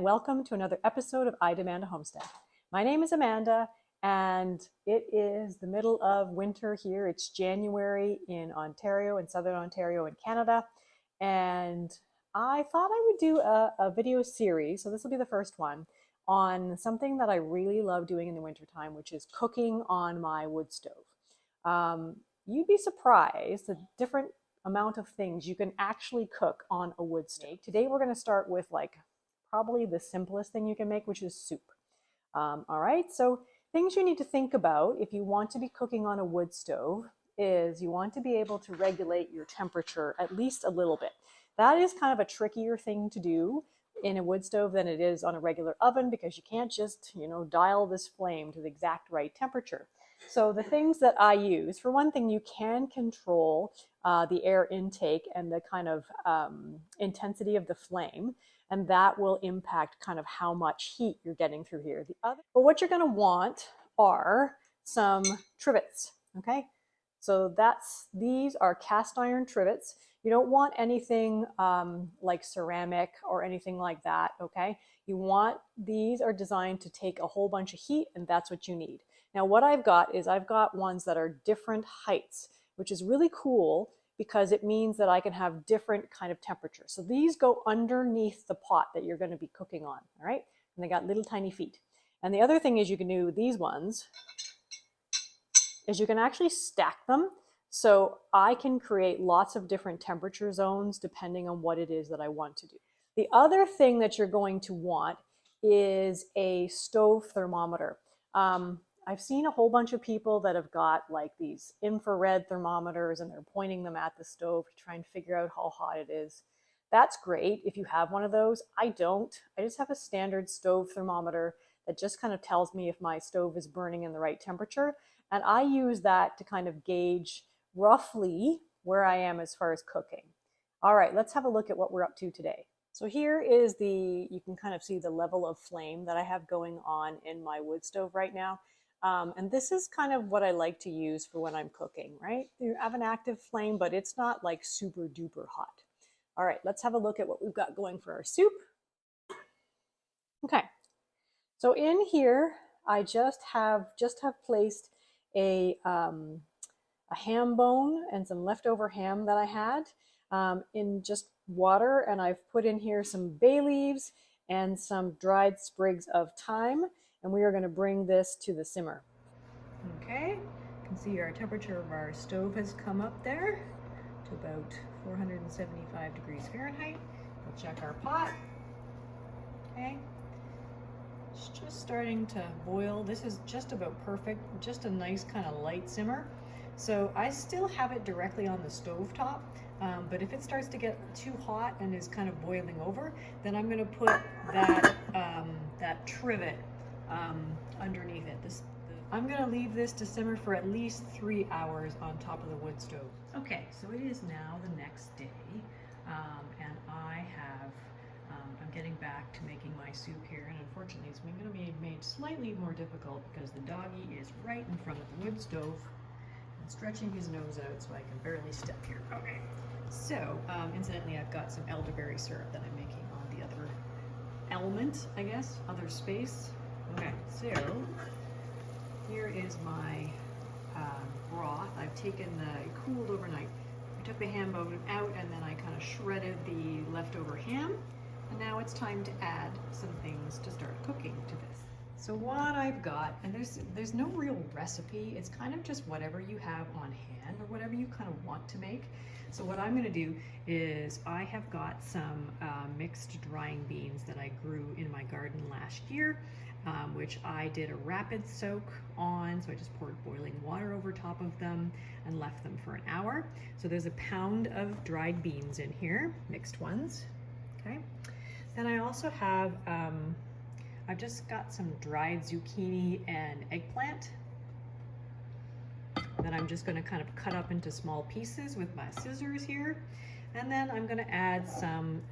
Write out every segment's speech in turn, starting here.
welcome to another episode of I Demand a Homestead. My name is Amanda, and it is the middle of winter here. It's January in Ontario, in Southern Ontario in Canada, and I thought I would do a video series, so this will be the first one, on something that I really love doing in the wintertime, which is cooking on my wood stove. You'd be surprised the different amount of things you can actually cook on a wood stove. Today we're going to start with probably the simplest thing you can make, which is soup. All right, so things you need to think about if you want to be cooking on a wood stove is you want to be able to regulate your temperature at least a little bit. That is kind of a trickier thing to do in a wood stove than it is on a regular oven, because you can't just, dial this flame to the exact right temperature. So the things that I use, for one thing, you can control the air intake and the kind of intensity of the flame, and that will impact kind of how much heat you're getting through here. But what you're going to want are some trivets, okay? So these are cast iron trivets. You don't want anything like ceramic or anything like that, okay? These are designed to take a whole bunch of heat, and that's what you need. Now what I've got ones that are different heights, which is really cool because it means that I can have different kind of temperatures. So these go underneath the pot that you're going to be cooking on, all right? And they got little tiny feet. And the other thing is you can do with these ones is you can actually stack them. So I can create lots of different temperature zones depending on what it is that I want to do. The other thing that you're going to want is a stove thermometer. I've seen a whole bunch of people that have got like these infrared thermometers and they're pointing them at the stove to try and figure out how hot it is. That's great if you have one of those. I don't. I just have a standard stove thermometer that just kind of tells me if my stove is burning in the right temperature. And I use that to kind of gauge roughly where I am as far as cooking. All right, let's have a look at what we're up to today. So here is you can kind of see the level of flame that I have going on in my wood stove right now. And this is kind of what I like to use for when I'm cooking, right? You have an active flame, but it's not like super duper hot. All right, let's have a look at what we've got going for our soup. Okay, so in here, I just have placed a ham bone and some leftover ham that I had in just water, and I've put in here some bay leaves and some dried sprigs of thyme, and we are going to bring this to the simmer. Okay, you can see our temperature of our stove has come up there to about 475 degrees Fahrenheit. We'll check our pot. Okay, it's just starting to boil. This is just about perfect, just a nice kind of light simmer. So I still have it directly on the stove top, but if it starts to get too hot and is kind of boiling over, then I'm going to put that trivet underneath it. I'm going to leave this to simmer for at least 3 hours on top of the wood stove. Okay, so it is now the next day, and I'm getting back to making my soup here, and unfortunately it's going to be made slightly more difficult because the doggy is right in front of the wood stove and stretching his nose out so I can barely step here. Okay, so incidentally I've got some elderberry syrup that I'm making on the other element, I guess, other space. Okay, so here is my broth. I've taken it cooled overnight. I took the ham bone out and then I kind of shredded the leftover ham. And now it's time to add some things to start cooking to this. So what I've got, and there's no real recipe, it's kind of just whatever you have on hand or whatever you kind of want to make. So what I'm going to do is I have got some mixed drying beans that I grew in my garden last year, which I did a rapid soak on. So I just poured boiling water over top of them and left them for an hour. So there's a pound of dried beans in here, mixed ones. Okay. Then I also have, I've just got some dried zucchini and eggplant that I'm just going to kind of cut up into small pieces with my scissors here. And then I'm going to add some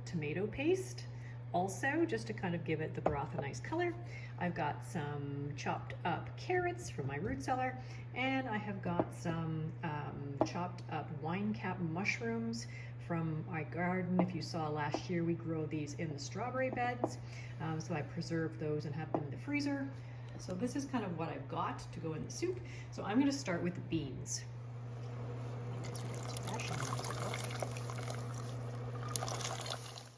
tomato paste also, just to kind of give it the broth a nice color. I've got some chopped up carrots from my root cellar, and I have got some chopped up wine cap mushrooms from my garden. If you saw last year, we grow these in the strawberry beds. So I preserve those and have them in the freezer. So this is kind of what I've got to go in the soup. So I'm going to start with the beans.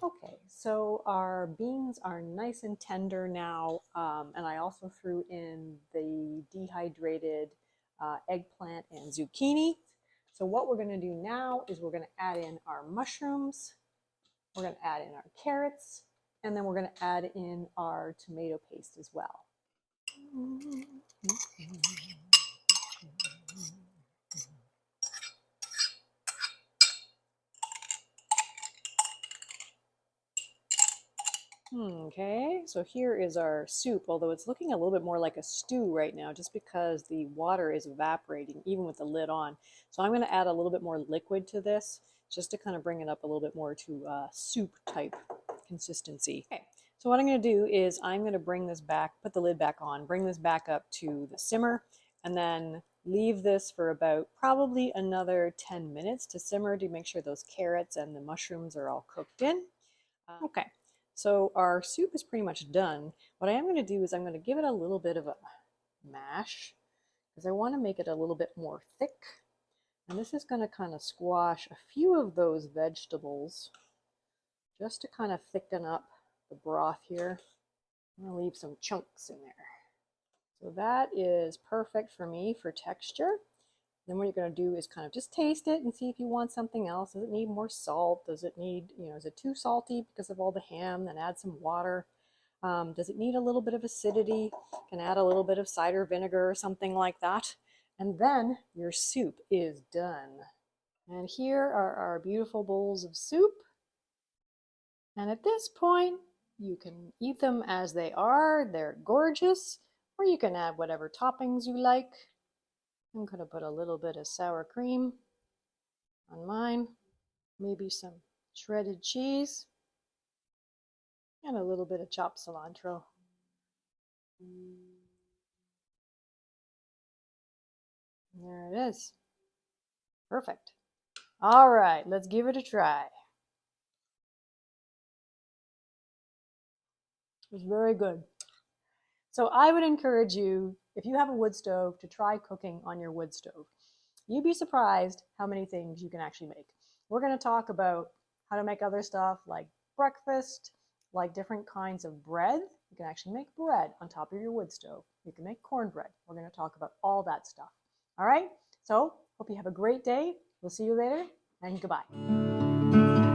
Okay, so our beans are nice and tender now, and I also threw in the dehydrated eggplant and zucchini. So what we're going to do now is we're going to add in our mushrooms, we're going to add in our carrots, and then we're going to add in our tomato paste as well. Okay, so here is our soup, although it's looking a little bit more like a stew right now just because the water is evaporating even with the lid on. So I'm going to add a little bit more liquid to this just to kind of bring it up a little bit more to soup type consistency. Okay, so what I'm going to do is I'm going to bring this back, put the lid back on, bring this back up to the simmer, and then leave this for about probably another 10 minutes to simmer to make sure those carrots and the mushrooms are all cooked in. Okay. So our soup is pretty much done. What I am going to do is I'm going to give it a little bit of a mash because I want to make it a little bit more thick. And this is going to kind of squash a few of those vegetables just to kind of thicken up the broth here. I'm going to leave some chunks in there. So that is perfect for me for texture. Then what you're going to do is kind of just taste it and see if you want something else. Does it need more salt? Does it need, is it too salty because of all the ham? Then add some water. Does it need a little bit of acidity? You can add a little bit of cider vinegar or something like that. And then your soup is done. And here are our beautiful bowls of soup. And at this point, you can eat them as they are. They're gorgeous. Or you can add whatever toppings you like. I'm going to put a little bit of sour cream on mine, maybe some shredded cheese, and a little bit of chopped cilantro. There it is. Perfect. All right, let's give it a try. It's very good. So I would encourage you, if you have a wood stove, to try cooking on your wood stove. You'd be surprised how many things you can actually make. We're going to talk about how to make other stuff like breakfast, like different kinds of bread. You can actually make bread on top of your wood stove. You can make cornbread. We're going to talk about all that stuff. All right? So, hope you have a great day. We'll see you later, and goodbye.